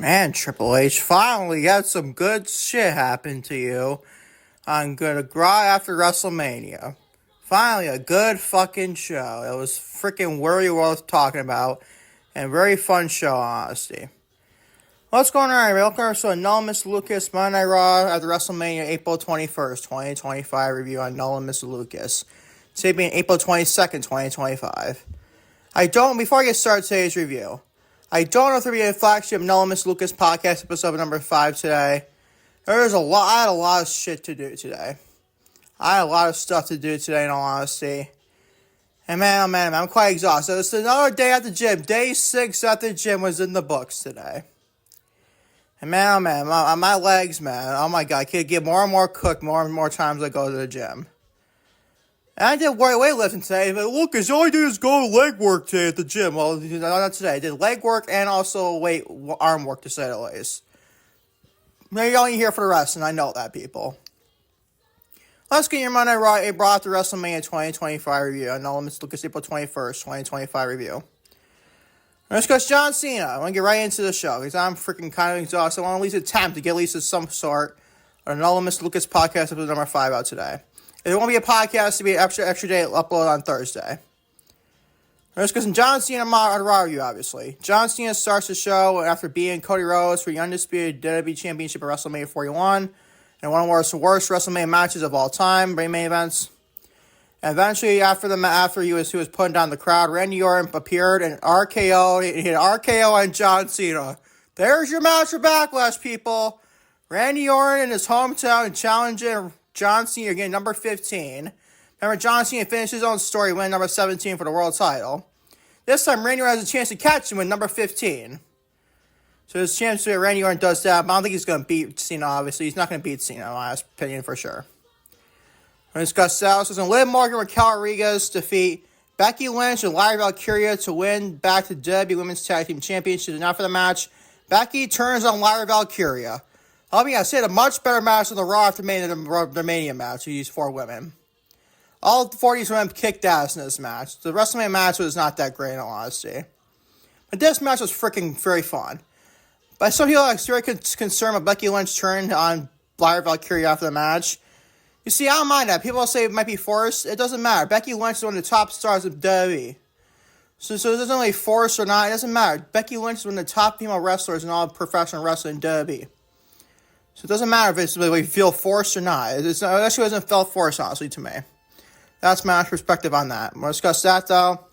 Man, Triple H, finally got some good shit happen to you on Raw after WrestleMania. Finally, a good fucking show. It was freaking very worth talking about and very fun show, honestly. What's going on, everybody? Welcome to Nolan Mr. Lucas Monday Night Raw after WrestleMania April 21st, 2025 review on Nolan Mr. Lucas. Today being April 22nd, 2025. Before I get started today's review, I don't know if there'll be a flagship Nolan Mr. Lucas podcast episode number 5 today. I had a lot of shit to do today. I had a lot of stuff to do today, in all honesty. And man, I'm quite exhausted. It's another day at the gym. Day 6 at the gym was in the books today. And man, my legs, man, oh my god, I could get more and more cooked more and more times I go to the gym. And I did weightlifting today, but Lucas, all I do is go to leg work today at the gym. Well, not today. I did leg work and also arm work, to say the least. Maybe you're only here for the rest, and I know that, people. Let's get your Monday Night Raw after WrestleMania 2025 review. I know it's Lucas April 21st, 2025 review. Let's go John Cena. I want to get right into the show because I'm freaking kind of exhausted. I want to at least attempt to get at least some sort of Nolan Mr. Lucas podcast episode number 5 out today. If there won't be a podcast, to be an extra day upload on Thursday. Let's go some John Cena on Raw review, obviously. John Cena starts the show after beating Cody Rhodes for the Undisputed WWE Championship at WrestleMania 41. And one of the worst WrestleMania matches of all time, main events. And eventually, after he was putting down the crowd, Randy Orton appeared and RKO. He hit RKO on John Cena. There's your match for Backlash, people. Randy Orton in his hometown challenging John Cena again, number 15. Remember, John Cena finished his own story, winning number 17 for the world title. This time, Randy Orton has a chance to catch him with number 15. So there's a chance that Randy Orton does that, but I don't think he's going to beat Cena, obviously. He's not going to beat Cena, in my opinion, for sure. We're going to discuss that. So Liv Morgan Raquel Rodriguez defeat Becky Lynch and Lyra Valkyria to win back to WWE Women's Tag Team Championship. And after the match, Becky turns on Lyra Valkyria. I mean, I said a much better match than the Raw after the Mania match with these 4 women. All 4 of these women kicked ass in this match. The WrestleMania match was not that great, in all honesty. But this match was freaking very fun. But some people are very concerned about Becky Lynch turning on Lyra Valkyria after the match. You see, I don't mind that. People say it might be forced. It doesn't matter. Becky Lynch is one of the top stars of WWE. So it doesn't really force or not. It doesn't matter. Becky Lynch is one of the top female wrestlers in all professional wrestling in WWE. So it doesn't matter if it's really feel forced or not. It actually hasn't felt forced, honestly, to me. That's my perspective on that. We'll discuss that, though.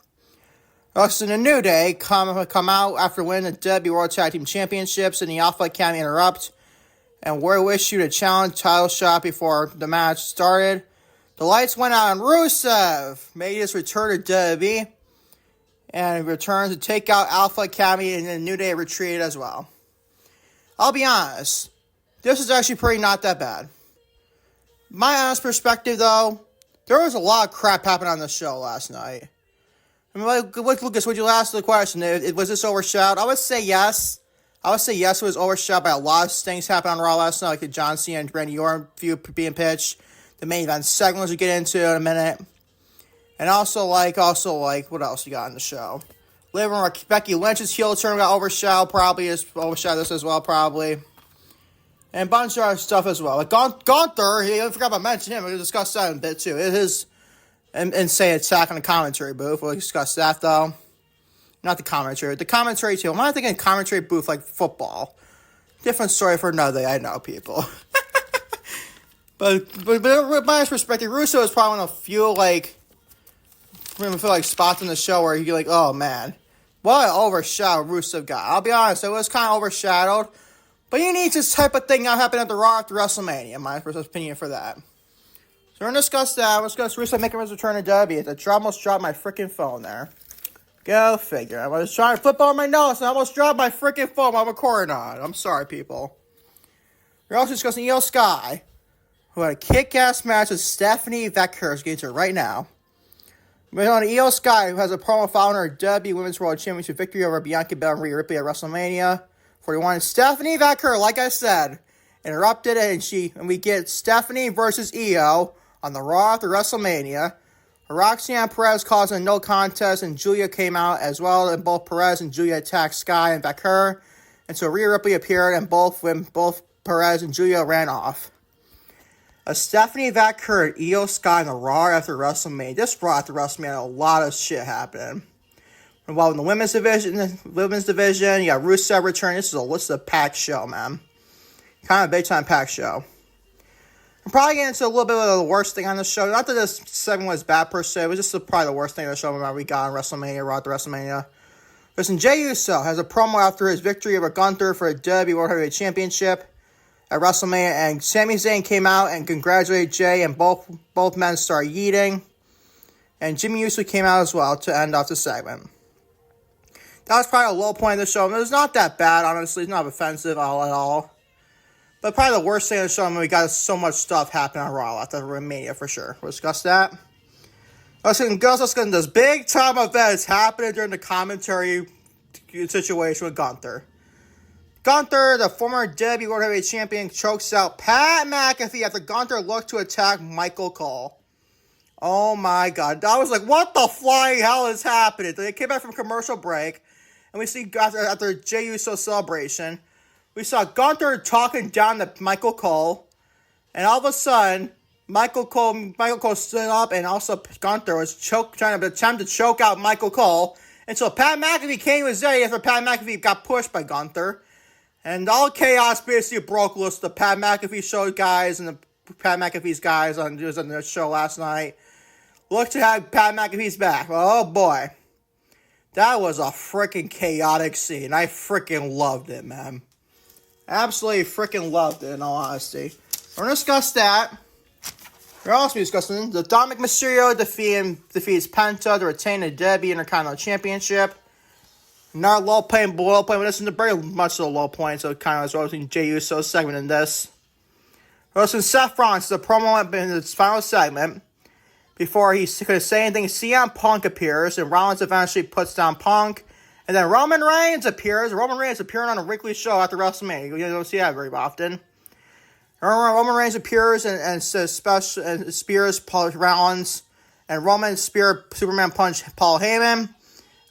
Also, in a New Day come out after winning the WWE World Tag Team Championships, and the Alpha Academy interrupt. And we wish you to challenge title shot before the match started. The lights went out on Rusev. Made his return to WWE. And returns to take out Alpha Academy, and the New Day retreated as well. I'll be honest. This is actually pretty not that bad. My honest perspective, though, there was a lot of crap happening on the show last night. I mean, Lucas, would you ask the question? Was this overshadowed? I would say yes. It was overshadowed by a lot of things happening on Raw last night, like the John Cena and Randy Orton feud being pitched, the main event segments we get into in a minute, and also what else you got on the show? Becky Lynch's heel turn got overshadowed, overshadowed this as well, probably. And a bunch of other stuff as well. Like Gunther, I forgot about mentioning him. We'll discuss that in a bit too. It is an insane attack on the commentary booth. We'll discuss that though. Not the commentary. The commentary too. I'm not thinking commentary booth like football. Different story for another day. I know, people. but from my perspective, Russo is probably one of the few spots in the show where you're like, oh man, what an overshadowed Russo got. I'll be honest, it was kind of overshadowed. But you need this type of thing not happen at the Raw after WrestleMania, in my first opinion for that. So we're going to discuss that. We'll discuss Rusev making his return to WWE. I almost dropped my freaking phone there. Go figure. I was trying to flip on my notes and I almost dropped my freaking phone while I'm recording on. I'm sorry, people. We're also discussing Iyo Sky, who had a kick-ass match with Stephanie Vaquer. Let's get into it right now. We're on Iyo Sky, who has a promo following her WWE Women's World Championship victory over Bianca Belair Rhea Ripley at WrestleMania 41. Stephanie Vaquer, like I said, interrupted and we get Stephanie versus Iyo on the Raw after WrestleMania. Roxanne Perez caused a no contest, and Giulia came out as well, and both Perez and Giulia attacked Sky and Vaquer. until Rhea Ripley appeared and both Perez and Giulia ran off. Stephanie Vaquer and Iyo Sky in the Raw after WrestleMania. This Raw after WrestleMania, a lot of shit happening. Involved in the women's division, you got Rusev returning. This is a packed show, man. Kind of a big-time packed show. I'm probably getting into a little bit of the worst thing on the show. Not that this segment was bad per se. It was just probably the worst thing on the show we got on WrestleMania, Raw after WrestleMania. Listen, Jey Uso has a promo after his victory over Gunther for the WWE World Heavyweight Championship at WrestleMania, and Sami Zayn came out and congratulated Jey, and both men started yeeting. And Jimmy Uso came out as well to end off the segment. That was probably a low point of the show. I mean, it was not that bad, honestly. It's not offensive at all. But probably the worst thing of the show, I mean, we got so much stuff happening on Raw after Mania for sure. We'll discuss that. Let's get into this big time events happening during the commentary situation with Gunther. Gunther, the former WWE World Heavyweight Champion, chokes out Pat McAfee after Gunther looked to attack Michael Cole. Oh my God. I was like, what the flying hell is happening? They came back from commercial break. And we see after Jey Uso celebration, we saw Gunther talking down to Michael Cole, and all of a sudden, Michael Cole stood up, and also Gunther was trying to attempt to choke out Michael Cole until Pat McAfee came to his aid after Pat McAfee got pushed by Gunther, and all chaos basically broke loose. The Pat McAfee show guys and the Pat McAfee's guys on the show last night looked to have Pat McAfee's back. Oh boy. That was a freaking chaotic scene. I freaking loved it, man. Absolutely freaking loved it, in all honesty. We're going to discuss that. We're also discussing the Dominic Mysterio defeats Penta to retain the WWE Intercontinental Championship. Another low point, but this is very much of a low point, so it kind of was roasting Jey Uso's segment in this. Roasting Seth Rollins, the promo in his final segment. Before he could say anything, CM Punk appears, and Rollins eventually puts down Punk. And then Roman Reigns appears. Roman Reigns appearing on a weekly show after WrestleMania. You don't see that very often. Roman Reigns appears and spears Paul Rollins. And Roman Superman punched Paul Heyman.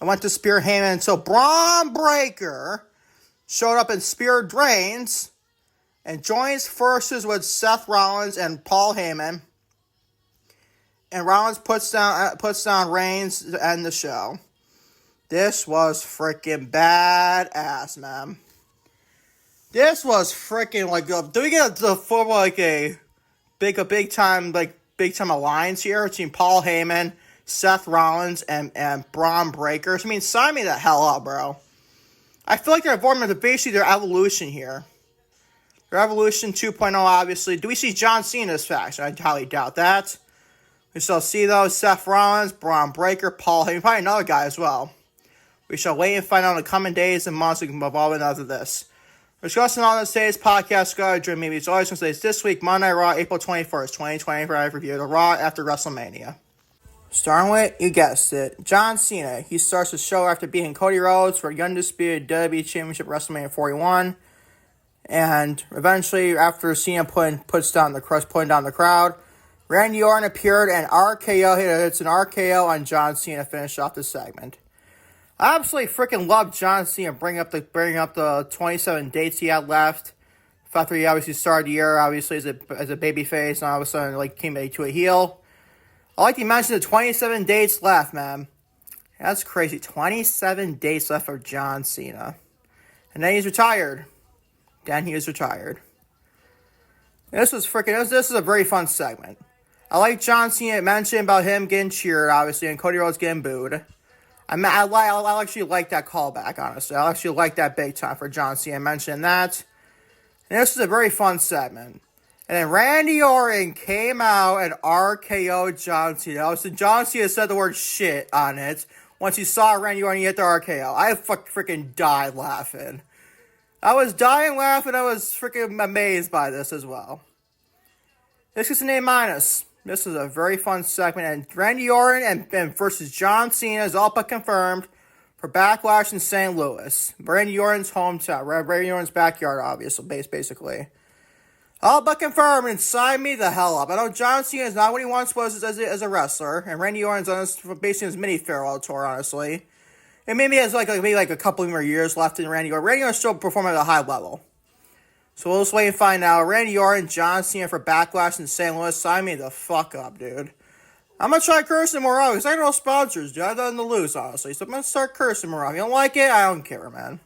And went to spear Heyman until Braun Breaker showed up and speared Reigns. And joins forces with Seth Rollins and Paul Heyman. And Rollins puts down Reigns to end the show. This was freaking badass, man. This was freaking like, do we get the full like a big time alliance here between Paul Heyman, Seth Rollins, and Braun Breaker? I mean, sign me the hell up, bro. I feel like they're avoiding basically their evolution here. Their evolution 2.0, obviously. Do we see John Cena in this faction? I highly doubt that. We shall see, though, Seth Rollins, Braun Breaker, Paul Heyman, probably another guy as well. We shall wait and find out in the coming days and months involving after this. We're discussing all this today's podcast, Go Dream Maybe. It's always going to say this week, Monday Night Raw, April 21st, 2025 review, the Raw after WrestleMania. Starting with, you guessed it, John Cena. He starts the show after beating Cody Rhodes for the Undisputed WWE Championship WrestleMania 41. And eventually, after Cena putting down the crowd, Randy Orton appeared and hits an RKO on John Cena to finish off the segment. I absolutely freaking love John Cena bringing up the 27 dates he had left. After he obviously started the year, obviously as a babyface, and all of a sudden came to a heel. I like to mention the 27 dates left, man. That's crazy. 27 dates left for John Cena. And then he's retired. This is a very fun segment. I like John Cena mentioned about him getting cheered, obviously, and Cody Rhodes getting booed. I actually like that callback, honestly. I actually like that big time for John Cena mentioning that. And this is a very fun segment. And then Randy Orton came out and RKO'd John Cena. John Cena said the word shit on it. Once he saw Randy Orton hit the RKO. I freaking died laughing. I was dying laughing. I was freaking amazed by this as well. This is an A-. This is a very fun segment, and Randy Orton and versus John Cena is all but confirmed for Backlash in St. Louis. Randy Orton's hometown, Randy Orton's backyard, obviously, basically. All but confirmed, and sign me the hell up. I know John Cena is not what he once was as a wrestler, and Randy Orton's on basically his mini farewell tour, honestly. And maybe he has maybe a couple more years left in Randy Orton. Randy Orton still performing at a high level. So we'll just wait and find out. Randy Orton, John Cena for Backlash in St. Louis. Sign me the fuck up, dude. I'm going to try cursing more out because I got no sponsors, dude. I have nothing to lose, honestly. So I'm going to start cursing more out. If you don't like it, I don't care, man.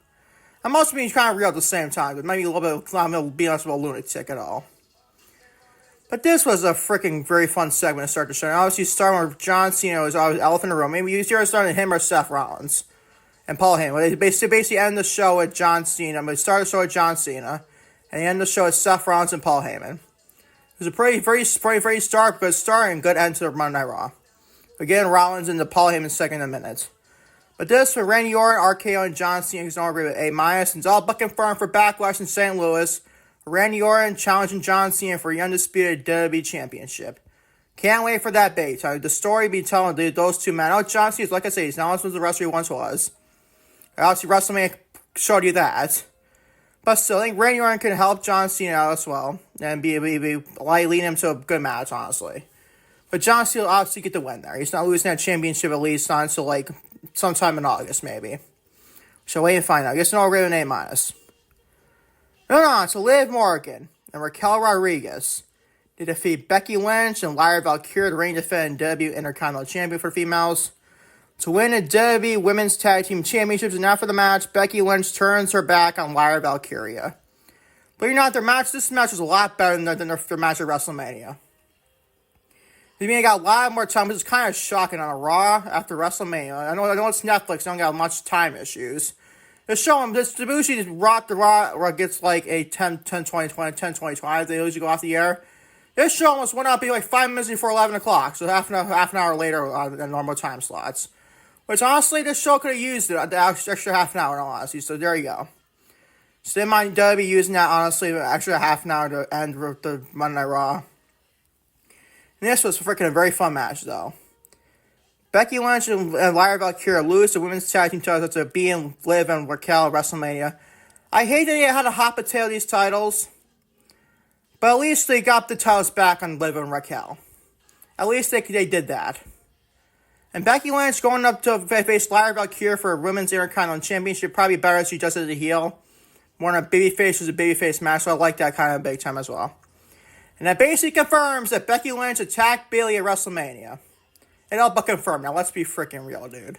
I'm also being kind of real at the same time. But maybe a little bit, I'm going to be honest with a lunatic at all. But this was a freaking very fun segment to start the show. And obviously, starting with John Cena was always elephant in the room. Maybe you start starting him or Seth Rollins and Paul Heyman. They basically end the show with John Cena. They start the show with John Cena. And they end the show with Seth Rollins and Paul Heyman. It was a very good start and good end to Monday Night Raw. Again, Rollins and the Paul Heyman second in a minute. But this for Randy Orton, RKO, and John Cena is all agree with A-. And it's all but confirmed for Backlash in St. Louis. Randy Orton challenging John Cena for the Undisputed WWE Championship. Can't wait for that bait. The story be telling those two men. Oh, John Cena, like I say, he's not as the wrestler he once was. Obviously, WrestleMania showed you that. But still, I think Randy Orton can help John Cena out as well. And leading him to a good match, honestly. But John Cena will obviously get the win there. He's not losing that championship at least until sometime in August, maybe. So wait and find out. I guess no rating A-. Moving on to Liv Morgan and Raquel Rodriguez. They defeat Becky Lynch and Lyra Valkyria to reign defending WWE Intercontinental Champion for females. To win the WWE Women's Tag Team Championships, and after the match, Becky Lynch turns her back on Lyra Valkyria. But this match was a lot better than their match at WrestleMania. They got a lot more time, which is kind of shocking on a Raw after WrestleMania. I know it's Netflix, they don't got much time issues. They're showing this, usually the Raw gets a 10, 20, 25. They usually go off the air. This show almost went up 5 minutes before 11 o'clock, so half an hour later than normal time slots. Which, honestly, this show could have used the extra half an hour, in all honesty, so there you go. So they might be using that, honestly, the extra half an hour to end the Monday Night Raw. And this was freaking a very fun match, though. Becky Lynch and Lyra Valkyria lose the women's tag team titles to being Liv and Raquel at WrestleMania. I hate that they had to hot potato these titles, but at least they got the titles back on Liv and Raquel. At least they did that. And Becky Lynch going up to face Lyra Valkyria for a Women's Intercontinental Championship, probably better if she does it as a heel. More than a babyface was a babyface match, so I like that kind of big time as well. And that basically confirms that Becky Lynch attacked Bayley at WrestleMania. It all but confirmed. Now, let's be freaking real, dude.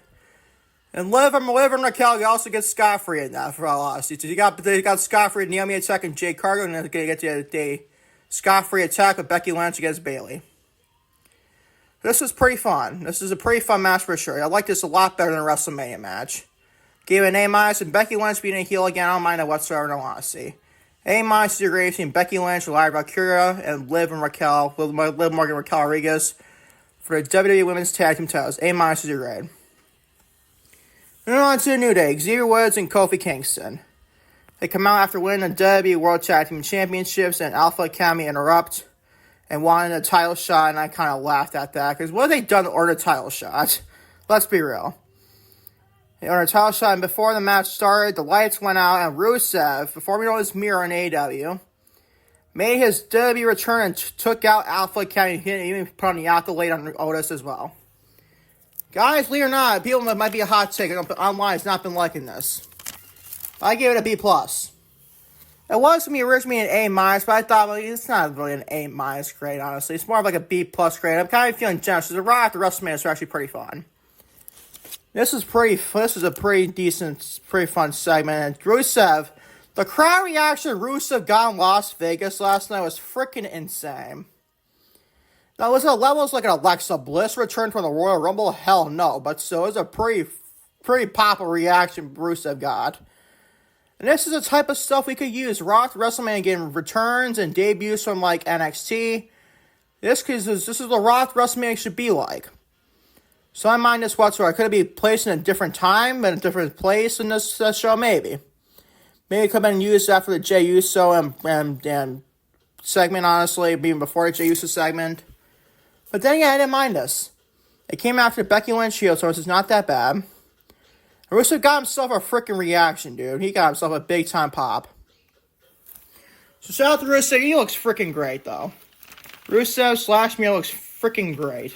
And Liv and Raquel, you also get scot-free in that, for all honesty. So they got scot-free Naomi attacking Jade Cargill, and they're going to get the scot-free attack with Becky Lynch against Bayley. This is pretty fun. This is a pretty fun match for sure. I like this a lot better than a WrestleMania match. Gave it an A-, and Becky Lynch being a heel again, I don't mind it whatsoever, in all honesty. A- is your grade between Becky Lynch, Lyra Valkyria, and Liv Morgan Raquel Rodriguez for the WWE Women's Tag Team titles. A- is your grade. Moving on to the New Day, Xavier Woods and Kofi Kingston. They come out after winning the WWE World Tag Team Championships and Alpha Academy interrupt and wanted a title shot, and I kind of laughed at that, because what have they done to order a title shot? Let's be real. They ordered a title shot, and before the match started, the lights went out, and Rusev, before we know his mirror in AEW, made his WWE return and took out Alpha Academy. He even put on the accolade on Otis as well. Guys, believe it or not, people might be a hot take online has not been liking this. I gave it a B+. It was to me originally an A-, but I thought it's not really an A- grade, honestly. It's more of a B+ grade. I'm kind of feeling generous. The Raw after WrestleMania is actually pretty fun. This is a pretty decent, pretty fun segment. And Rusev, the crowd reaction Rusev got in Las Vegas last night was freaking insane. Now, was it levels like an Alexa Bliss return from the Royal Rumble? Hell no, but still, it was a pretty popular reaction Rusev got. And this is the type of stuff we could use. Raw to WrestleMania getting returns and debuts from NXT. This is what Raw to WrestleMania should be like. So I mind this whatsoever. Could it be placed in a different time and a different place in this show? Maybe. Maybe it could have been used after the Jey Uso and segment, honestly, even before the Jey Uso segment. But then again, I didn't mind this. It came after Becky Lynch heel, so it's not that bad. Rusev got himself a freaking reaction, dude. He got himself a big-time pop. So shout out to Rusev. He looks freaking great, though. Rusev / Mia looks freaking great.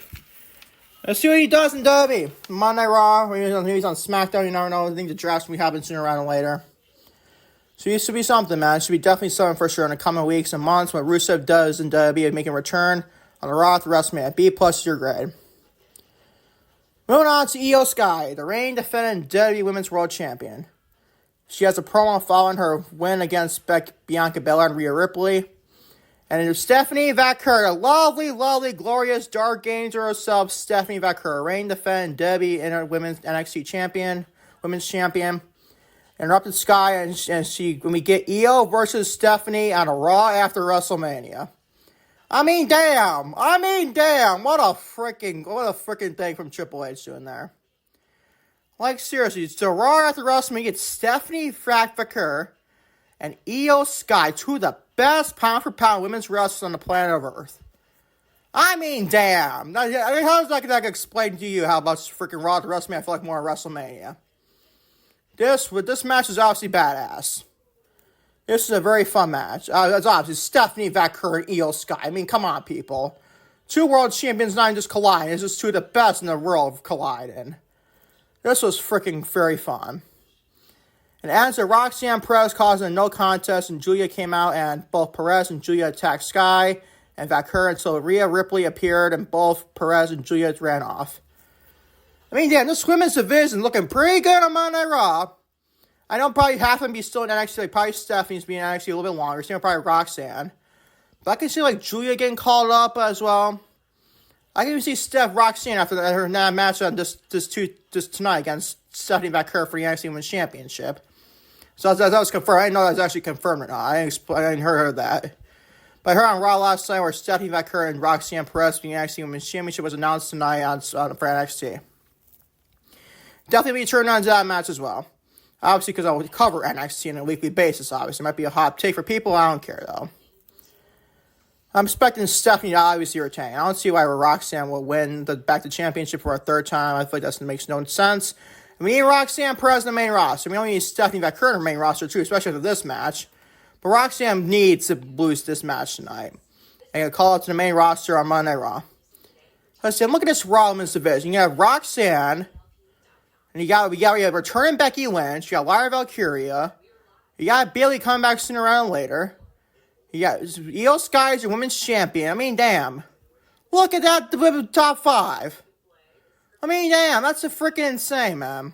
Let's see what he does in WWE. Monday Night Raw, he's on SmackDown, you never know. I think the draft's going to be happening sooner rather than later. So it should be something, man. It should be definitely something for sure in the coming weeks and months. What Rusev does in WWE, making a return on the Raw to WrestleMania. B+ is your grade. Moving on to Iyo Sky, the reigning defending WWE Women's World Champion. She has a promo following her win against Bianca Belair Rhea Ripley. And Stephanie Vaquer, a lovely, glorious Dark Angel herself, Stephanie Vaquer, reigning defending WWE Women's NXT Champion, Women's Champion. Interrupted Sky, and when we get Iyo versus Stephanie on a Raw after WrestleMania. I mean, damn. What a freaking thing from Triple H doing there. Like, seriously, so Raw after WrestleMania gets Stephanie Vaquer and Iyo Sky, two of the best pound-for-pound women's wrestlers on the planet of Earth. I mean, damn. How does that explain to you how about freaking Raw after WrestleMania I feel like more WrestleMania? This match is obviously badass. This is a very fun match. It's obviously Stephanie Vaquer and Iyo Sky. I mean, come on, people. Two world champions not even just colliding. It's just two of the best in the world colliding. This was freaking very fun. And as the Roxanne Perez caused a no contest, and Giulia came out, and both Perez and Giulia attacked Sky and Vaquer until Rhea Ripley appeared, and both Perez and Giulia ran off. I mean, damn, this women's division looking pretty good on Monday Night Raw. I know probably half of them be still in NXT, like probably Stephanie's being in NXT a little bit longer, so probably Roxanne. But I can see like Giulia getting called up as well. I can even see Roxanne after her match on this tonight against Stephanie Vaquer for the NXT Women's Championship. So that was confirmed. I didn't know that was actually confirmed or not. I didn't heard of that. But I heard on Raw last night where Stephanie Vaquer and Roxanne Perez for the NXT Women's Championship was announced tonight for NXT. Definitely be turning on to that match as well. Obviously, because I will cover NXT on a weekly basis, obviously. It might be a hot take for people. I don't care, though. I'm expecting Stephanie to obviously retain. I don't see why Roxanne will win the championship for a third time. I feel like that makes no sense. We need Roxanne Perez in the main roster. We don't need Stephanie Vaquer in the main roster, too, especially after this match. But Roxanne needs to lose this match tonight. And call it to the main roster on Monday Night Raw. Let's see, look at this Raw Women's division. You have Roxanne. And we got returning Becky Lynch. You got Lyra Valkyria. You got Bayley coming back sooner rather than later. You got Iyo Sky as your women's champion. I mean, damn. Look at that, the top 5. I mean, damn, that's a freaking insane, man.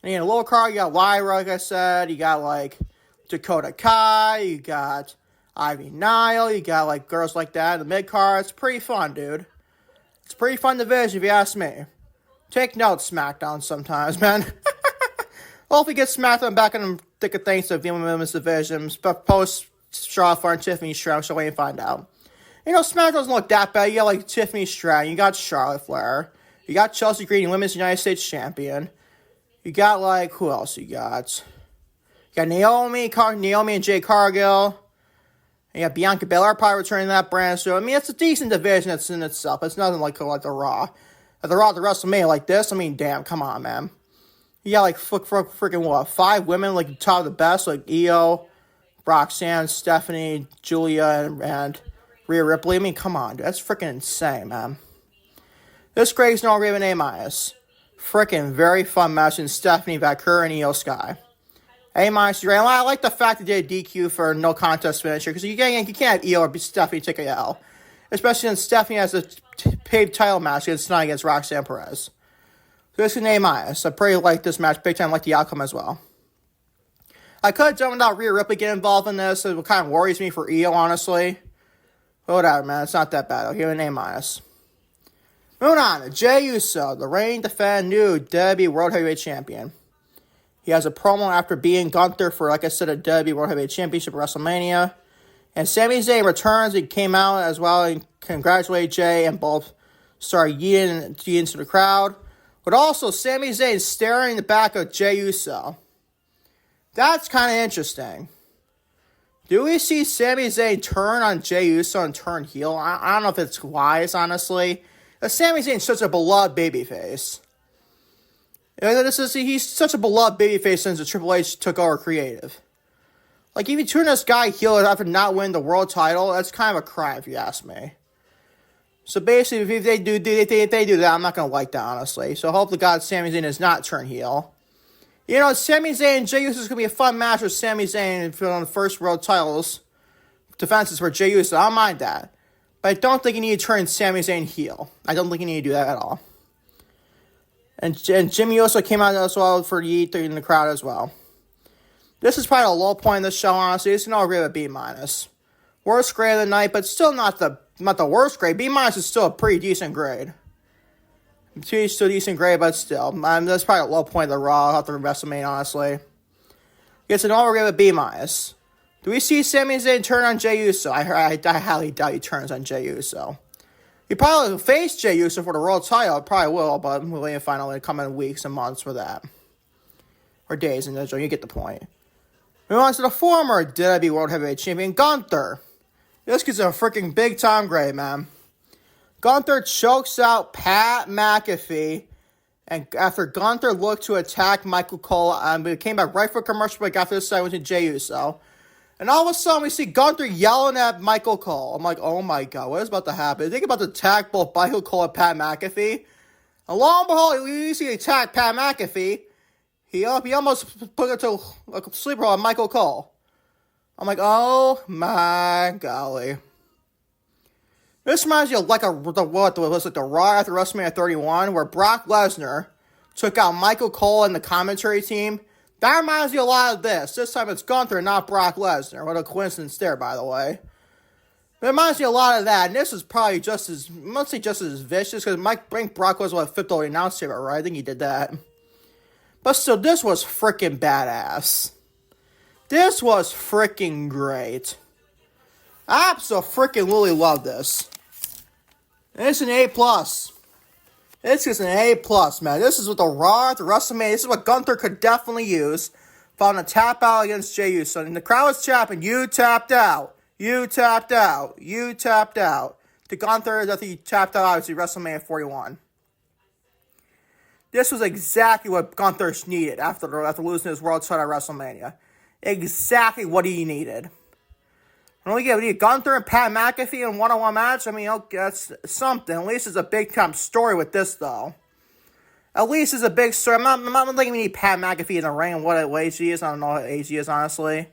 And in the lower card, you got Lyra, like I said. You got, like, Dakota Kai. You got Ivy Nile. You got, like, girls like that in the mid card. It's pretty fun, dude. It's a pretty fun division, if you ask me. Take notes, SmackDown, sometimes, man. Hopefully get SmackDown back in the thick of things to the women's division. Post Charlotte Flair and Tiffany Stratton, so wait and find out. You know, SmackDown doesn't look that bad. You got, like, Tiffany Stratton. You got Charlotte Flair. You got Chelsea Green, Women's United States Champion. You got, like, who else you got? You got Naomi and Jade Cargill. And you got Bianca Belair probably returning to that brand. So, I mean, it's a decent division that's in itself. It's nothing like the Raw. At the Raw to WrestleMania like this, I mean, damn, come on, man. You got, like, freaking what? 5 women, like, top of the best, like Iyo, Roxanne, Stephanie, Giulia, and Rhea Ripley. I mean, come on, dude. That's freaking insane, man. This grade's no even A-. Freaking very fun match in Stephanie Vaquer and Iyo Sky. A-. I like the fact that they did DQ for no contest finisher, because you can't have Iyo or Stephanie take a L. Especially since Stephanie has a paid title match tonight against Roxanne Perez. So this is an A-. I pretty like this match big time, like the outcome as well. I could have done without Rhea Ripley getting involved in this. It kind of worries me for Iyo, honestly. But whatever, man. It's not that bad. I'll give it an A-. Moving on to Jey Uso, the reigning defending new WWE World Heavyweight Champion. He has a promo after beating Gunther for, like I said, a WWE World Heavyweight Championship at WrestleMania. And Sami Zayn returns. He came out as well and congratulated Jey, and both started yeeting to the crowd. But also, Sami Zayn staring in the back of Jey Uso. That's kind of interesting. Do we see Sami Zayn turn on Jey Uso and turn heel? I don't know if it's wise, honestly. Sami Zayn's such a beloved babyface. He's such a beloved babyface since the Triple H took over creative. Like, if you turn this guy heel after not winning the world title, that's kind of a crime, if you ask me. So basically, if they do that, I'm not going to like that, honestly. So hope to God Sami Zayn does not turn heel. You know, Sami Zayn and Jey Uso is going to be a fun match with Sami Zayn on the first world titles defenses for Jey Uso. I don't mind that. But I don't think you need to turn Sami Zayn heel. I don't think you need to do that at all. And Jimmy Uso came out as well for Yeet in the crowd as well. This is probably a low point in the show, honestly. It's going to agree with B-. Worst grade of the night, but still not the worst grade. B- is still a pretty decent grade. Still decent grade, but still. That's probably a low point of the Raw after WrestleMania, honestly. It's an overgrade with B-. Do we see Sami Zayn turn on Jey Uso? I highly doubt he turns on Jey Uso. He probably will face Jey Uso for the world title. Probably will, but we'll wait and find out in the coming weeks and months for that. Or days, and you get the point. Move on to the former WWE World Heavyweight Champion, Gunther. This gets a freaking big time grade, man. Gunther chokes out Pat McAfee, and after Gunther looked to attack Michael Cole, it came back right for commercial break after this side went to Jey Uso. And all of a sudden, we see Gunther yelling at Michael Cole. I'm like, oh my God, what is about to happen? Think about the attack both Michael Cole and Pat McAfee. And lo and behold, we see attack Pat McAfee. He almost put it to a sleeper on Michael Cole. I'm like, oh my golly. This reminds you of like the Raw after WrestleMania 31, where Brock Lesnar took out Michael Cole and the commentary team. That reminds you a lot of this. This time it's Gunther, not Brock Lesnar. What a coincidence there, by the way. It reminds me a lot of that, and this is probably just as vicious, because Brock was what, fifth only announcer, right? I think he did that. But still, this was freaking badass. This was freaking great. I absolutely love this. It's an A+. This is an A+, man. This is what the Raw, the WrestleMania, this is what Gunther could definitely use. Found a tap out against Jey Uso. And the crowd was chapping, you tapped out. You tapped out. You tapped out. To Gunther, that he tapped out, obviously, WrestleMania 41. This was exactly what Gunther needed after losing his world title at WrestleMania. Exactly what he needed. When we get Gunther and Pat McAfee in a one-on-one match, I mean, okay, that's something. At least it's a big-time story with this, though. At least it's a big story. I'm not thinking we need Pat McAfee in the ring and what age he is. I don't know what age he is, honestly.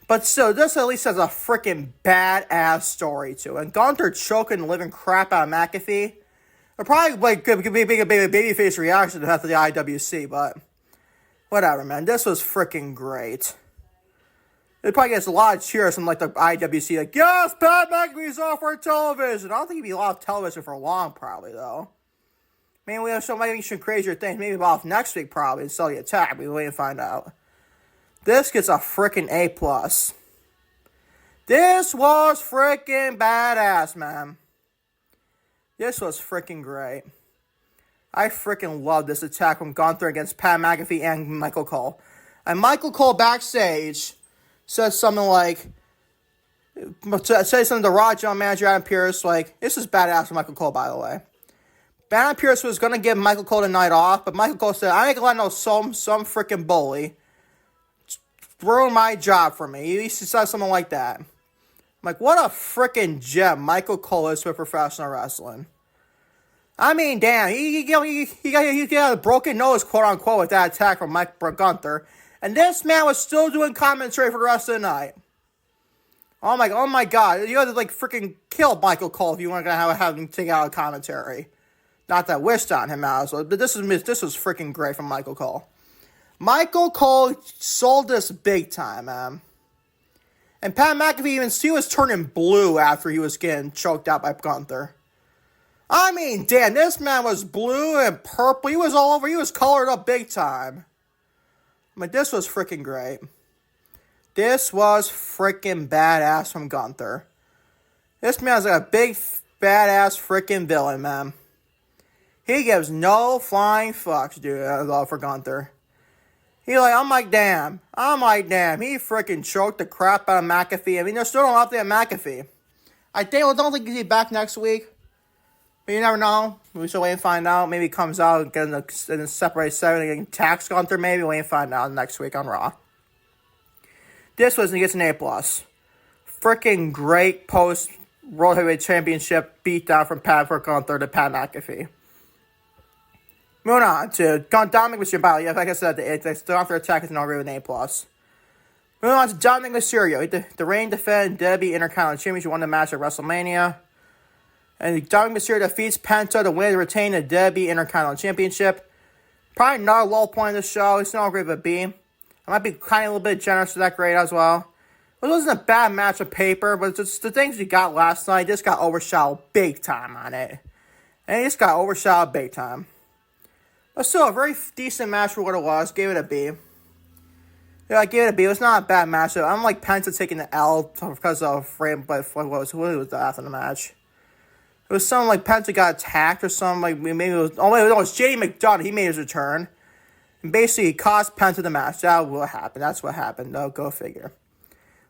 But still, this at least has a freaking badass story to it. And Gunther choking the living crap out of McAfee. It probably could be a babyface reaction after the IWC, but whatever, man. This was freaking great. It probably gets a lot of cheers from like the IWC, like, yes, Pat McAfee's off our television. I don't think he'd be off television for long, probably, though. Maybe we have maybe some crazier things. Maybe off next week, probably, and sell the attack. We wait and find out. This gets a freaking A+. This was freaking badass, man. This was freaking great. I freaking love this attack from Gunther against Pat McAfee and Michael Cole. And Michael Cole backstage says something like, to Raw general manager Adam Pearce, like, this is badass for Michael Cole, by the way. Adam Pearce was going to give Michael Cole the night off, but Michael Cole said, I ain't going to let some freaking bully ruin my job for me. He said something like that. I'm like, what a freaking gem Michael Cole is for professional wrestling. I mean, damn, he got a broken nose, quote unquote, with that attack from Gunther. And this man was still doing commentary for the rest of the night. Oh my God. You had to like freaking kill Michael Cole if you weren't going to have him take out a commentary. Not that I wished on him, but this was freaking great from Michael Cole. Michael Cole sold this big time, man. And Pat McAfee, he was turning blue after he was getting choked out by Gunther. I mean, damn, this man was blue and purple. He was all over. He was colored up big time. I mean, this was freaking great. This was freaking badass from Gunther. This man's like a big, badass freaking villain, man. He gives no flying fucks, dude, for Gunther. I'm like, damn. He freaking choked the crap out of McAfee. I mean, they're still don't update McAfee. I don't think he's back next week. But you never know. We should wait and find out. Maybe he comes out and get in a separate segment and tax Gunther. Maybe wait and find out next week on Raw. This was, he gets an A+. Freaking great post World Heavyweight Championship beatdown from Pat Burke on third to Pat McAfee. Moving on to Dominic Mysterio. Yeah, like I said, the after attack is inaugurated with an A+. Moving on to Dominic Mysterio. The reigning defending WWE Intercontinental Championship won the match at WrestleMania. And Dominic Mysterio defeats Penta to win and retain the WWE Intercontinental Championship. Probably not a low point of the show. It's not a grade of a B. I might be kind of a little bit generous with that grade as well. It wasn't a bad match of paper, but just the things we got last night just got overshadowed big time on it. And it just got overshadowed big time. But still, a very decent match for what it was. Gave it a B. Yeah, I gave it a B. It was not a bad match. I'm like Penta taking the L because of frame, but what was that after the match? It was something like Penta got attacked or something. Like maybe it was. Oh wait, no, it was JD McDonough. He made his return, and basically cost Penta the match. That will happen. That's what happened. Though, go figure.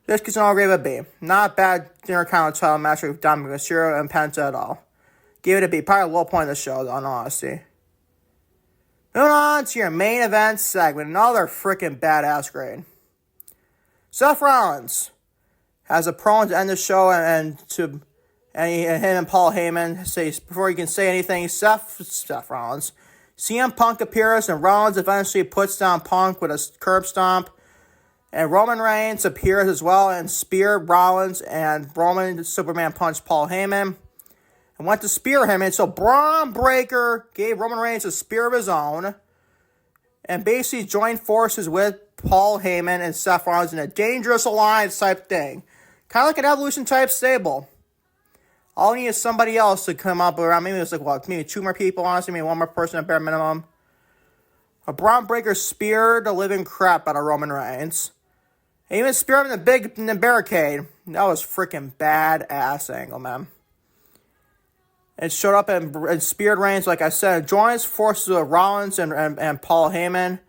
This gets an all grade of a B. Not a bad Intercontinental title match with Dominic Mysterio and Penta at all. Give it a B. Probably a low point of the show, though, in all honesty. Moving on to your main event segment. Another freaking badass grade. Seth Rollins has a promo to end the show and him and Paul Heyman say, before he can say anything, Seth Rollins. CM Punk appears and Rollins eventually puts down Punk with a curb stomp. And Roman Reigns appears as well and speared Rollins, and Roman Superman punched Paul Heyman and went to spear him. And so Braun Breaker gave Roman Reigns a spear of his own and basically joined forces with Paul Heyman and Seth Rollins in a dangerous alliance type thing. Kind of like an Evolution type stable. All you need is somebody else to come up around. Maybe it's like, what, maybe 2 more people, honestly, maybe 1 more person at bare minimum. A Braun Breaker speared the living crap out of Roman Reigns. And even speared him in the barricade. That was freaking badass angle, man. And showed up and speared Reigns, like I said. Joins forces with Rollins and Paul Heyman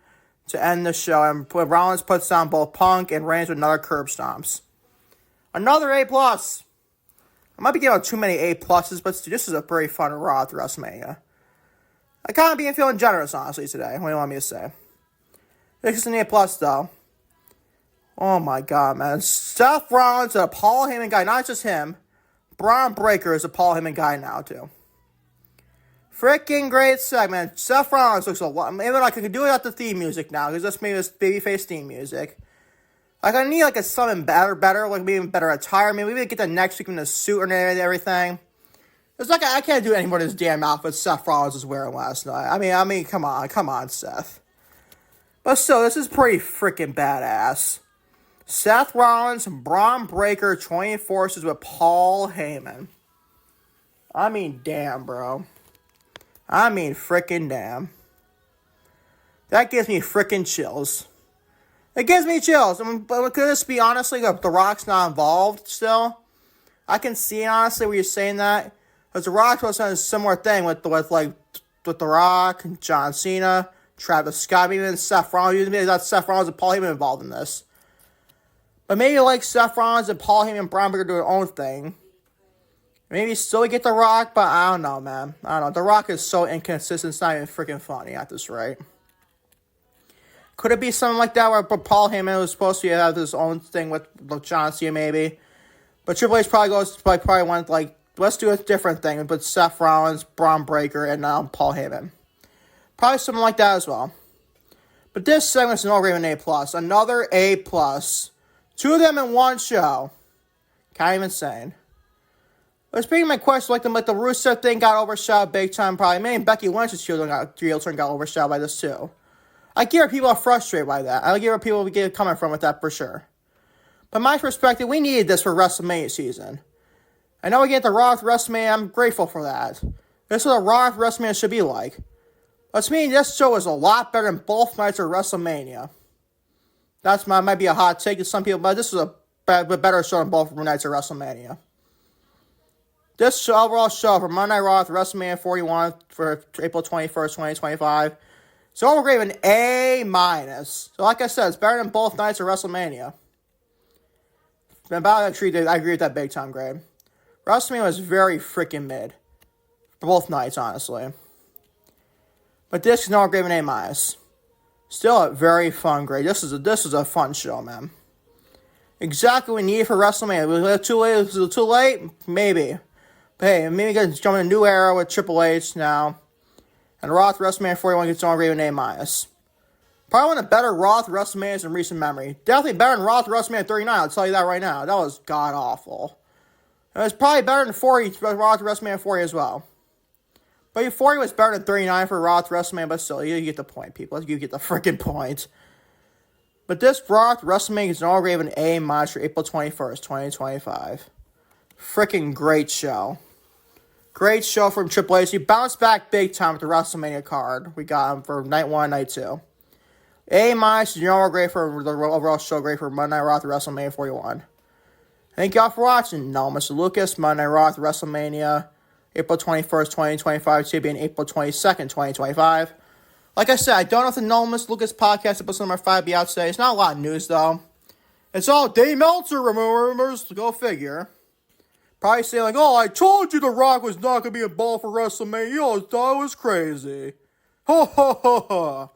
to end the show. And Rollins puts down both Punk and Reigns with another curb stomps. Another A+. I might be giving out too many A+, but this is a very fun Raw at WrestleMania. I kind of feeling generous, honestly, today. What do you want me to say? This is an A+, though. Oh my god, man. Seth Rollins is a Paul Heyman guy. Not just him. Braun Breaker is a Paul Heyman guy now, too. Freaking great segment. Seth Rollins looks a lot. Maybe I could do it at the theme music now, because that's maybe this babyface theme music. Like, I need, like, something better, like, maybe better attire. Maybe we get the next week in the suit and everything. It's like, I can't do any more of this damn outfit Seth Rollins was wearing last night. I mean, come on, Seth. But still, this is pretty freaking badass. Seth Rollins and Braun Breaker joining forces with Paul Heyman. I mean, damn, bro. I mean, freaking damn. That gives me freaking chills. It gives me chills. I mean, but could this be, honestly, The Rock's not involved still? I can see, honestly, where you're saying that. Because The Rock was on a similar thing with The Rock, John Cena, Travis Scott, even Seth Rollins. Maybe that's Seth Rollins and Paul Heyman involved in this. But maybe like Seth Rollins and Paul Heyman and Braun Breaker do their own thing. Maybe still get The Rock, but I don't know, man. I don't know. The Rock is so inconsistent, it's not even freaking funny at this rate. Could it be something like that where Paul Heyman was supposed to have his own thing with John Cena, maybe? But Triple H probably went like, let's do a different thing. But Seth Rollins, Braun Breaker, and Paul Heyman. Probably something like that as well. But this segment's an over an A+. Another A+. 2 of them in one show. Kind of insane. But speaking of my question, like the Rusev thing got overshadowed big time, probably. Maybe Becky Lynch's heel turn got overshadowed by this too. I get where people are frustrated by that. I get where people get coming from with that for sure. But my perspective, we needed this for WrestleMania season. I know we get the Raw with WrestleMania. I'm grateful for that. This is what a Raw with WrestleMania should be like. But to me, this show is a lot better than both nights of WrestleMania. That's might be a hot take to some people, but this is a better show than both nights of WrestleMania. This overall show for Monday Night Raw with WrestleMania 41 for April 21st, 2025. It's overgraded an A-. So like I said, it's better than both nights of WrestleMania. And I agree with that big time grade. WrestleMania was very freaking mid. For both nights, honestly. But this is not grade an A-. Still a very fun grade. This is a fun show, man. Exactly what we need for WrestleMania. Was it too late? Was it too late? Maybe. But hey, maybe we can jump in a new era with Triple H now. And Raw to WrestleMania 41 gets on grade with an A-. Probably one of the better Raw to WrestleManias in recent memory. Definitely better than Raw to WrestleMania 39, I'll tell you that right now. That was god-awful. It was probably better than 40, Raw to WrestleMania 40 as well. But 40 was better than 39 for Raw to WrestleMania, but still, you get the point, people. You get the freaking point. But this Raw to WrestleMania is all rated an A- for April 21st, 2025. Freaking great show. Great show from Triple H. He bounced back big time with the WrestleMania card. We got him for night 1, night 2. A- is your overall grade for the overall show grade for Monday Night Raw to WrestleMania 41. Thank y'all for watching. No, Mr. Lucas, Monday Night Raw to WrestleMania, April 21st, 2025, to be April 22nd, 2025. Like I said, I don't know if the No Mr. Lucas podcast episode number 5 be out today. It's not a lot of news, though. It's all Dave Meltzer rumors. Go figure. Probably saying like, oh, I told you The Rock was not going to be involved for WrestleMania. You all thought it was crazy. Ho, ho, ho, ho.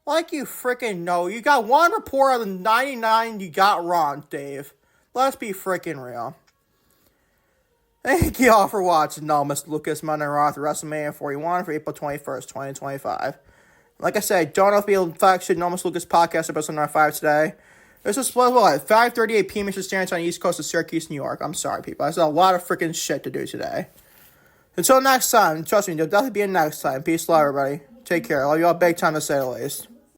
Like you freaking know. You got one report out of the 99 you got wrong, Dave. Let's be freaking real. Thank you all for watching. No, Mr. Lucas, Monday Night Raw to WrestleMania 41 for April 21st, 2025. Like I said, I don't know if we'll actually No Mr. Lucas podcast episode number 5 today. This is at 5:38 p.m. Eastern Standard Time on the East Coast of Syracuse, New York. I'm sorry, people. There's a lot of freaking shit to do today. Until next time, trust me, there'll definitely be a next time. Peace, love, everybody. Take care. I love you all big time, to say the least.